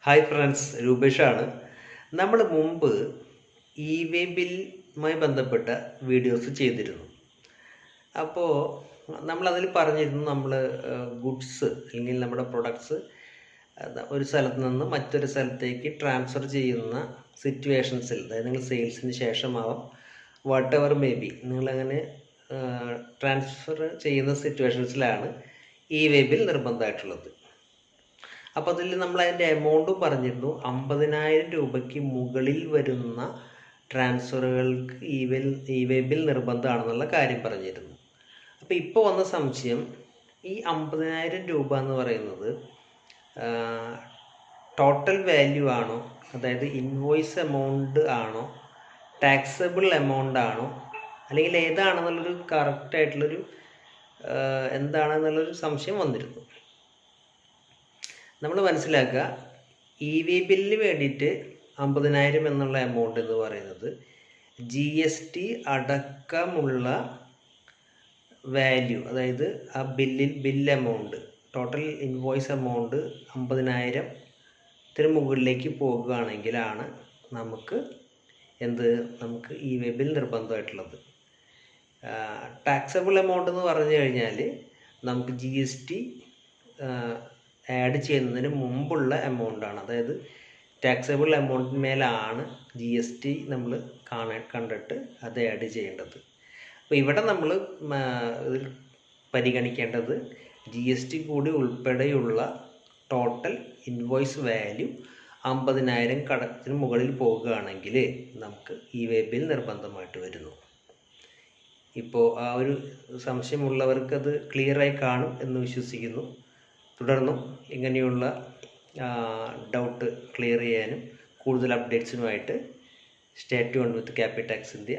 Hi friends, രൂപേഷാണ്. നമ്മൾ മുമ്പ് വേ ബില്ലുമായി ബന്ധപ്പെട്ട വീഡിയോസ് ചെയ്തിരുന്നു. അപ്പോൾ നമ്മളതിൽ പറഞ്ഞിരുന്നു നമ്മൾ ഗുഡ്സ് അല്ലെങ്കിൽ നമ്മുടെ പ്രൊഡക്ട്സ് ഒരു സ്ഥലത്ത് നിന്ന് മറ്റൊരു സ്ഥലത്തേക്ക് ട്രാൻസ്ഫർ ചെയ്യുന്ന സിറ്റുവേഷൻസിൽ, അതായത് നിങ്ങൾ സെയിൽസിന് ശേഷമാവാം, വാട്ട് എവർ മേ ബി, നിങ്ങളങ്ങനെ ട്രാൻസ്ഫർ ചെയ്യുന്ന സിറ്റുവേഷൻസിലാണ് വേ ബിൽ നിർബന്ധമായിട്ടുള്ളത്. അപ്പോൾ അതിൽ നമ്മൾ അതിൻ്റെ എമൗണ്ടും പറഞ്ഞിരുന്നു. 50,000 രൂപയ്ക്ക് മുകളിൽ വരുന്ന ട്രാൻസ്ഫറുകൾക്ക് വേ ബിൽ നിർബന്ധമാണെന്നുള്ള കാര്യം പറഞ്ഞിരുന്നു. അപ്പോൾ ഇപ്പോൾ വന്ന സംശയം, ഈ 50,000 രൂപ എന്ന് പറയുന്നത് ടോട്ടൽ വാല്യൂ ആണോ, അതായത് ഇൻവോയ്സ് എമൗണ്ട് ആണോ, ടാക്സബിൾ എമൗണ്ട് ആണോ, അല്ലെങ്കിൽ ഏതാണെന്നുള്ളൊരു കറക്റ്റായിട്ടുള്ളൊരു എന്താണെന്നുള്ളൊരു സംശയം വന്നിരുന്നു. നമ്മൾ മനസ്സിലാക്കുക, വേ ബില്ലിന് വേണ്ടിയിട്ട് 50,000 എന്നുള്ള എമൗണ്ട് എന്ന് പറയുന്നത് GST അടക്കമുള്ള വാല്യൂ, അതായത് ആ bill amount, total invoice amount 50,000-ത്തിന് മുകളിലേക്ക് പോകുകയാണെങ്കിലാണ് നമുക്ക് വേ ബിൽ നിർബന്ധമായിട്ടുള്ളത്. ടാക്സബിൾ എമൗണ്ട് എന്ന് പറഞ്ഞു കഴിഞ്ഞാൽ നമുക്ക് GST ആഡ് ചെയ്യുന്നതിന് മുമ്പുള്ള എമൗണ്ടാണ്. അതായത് ടാക്സബിൾ എമൗണ്ടിന്മേലാണ് GST നമ്മൾ കണ്ടിട്ട് അത് ആഡ് ചെയ്യേണ്ടത്. അപ്പോൾ ഇവിടെ നമ്മൾ ഇതിൽ പരിഗണിക്കേണ്ടത് GST കൂടി ഉൾപ്പെടെയുള്ള ടോട്ടൽ ഇൻവോയ്സ് വാല്യൂ 50,000 കടത്തിന് മുകളിൽ പോകുകയാണെങ്കിൽ നമുക്ക് വേ ബിൽ നിർബന്ധമായിട്ട് വരുന്നു. ഇപ്പോൾ ആ ഒരു സംശയമുള്ളവർക്കത് ക്ലിയറായി കാണും എന്ന് വിശ്വസിക്കുന്നു. തുടർന്നും ഇങ്ങനെയുള്ള ഡൗട്ട് ക്ലിയർ ചെയ്യാനും കൂടുതൽ അപ്ഡേറ്റ്സിനുമായിട്ട് സ്റ്റേ ട്യൂൺഡ് വിത്ത് ക്യാപിടാക്സ് ഇന്ത്യ.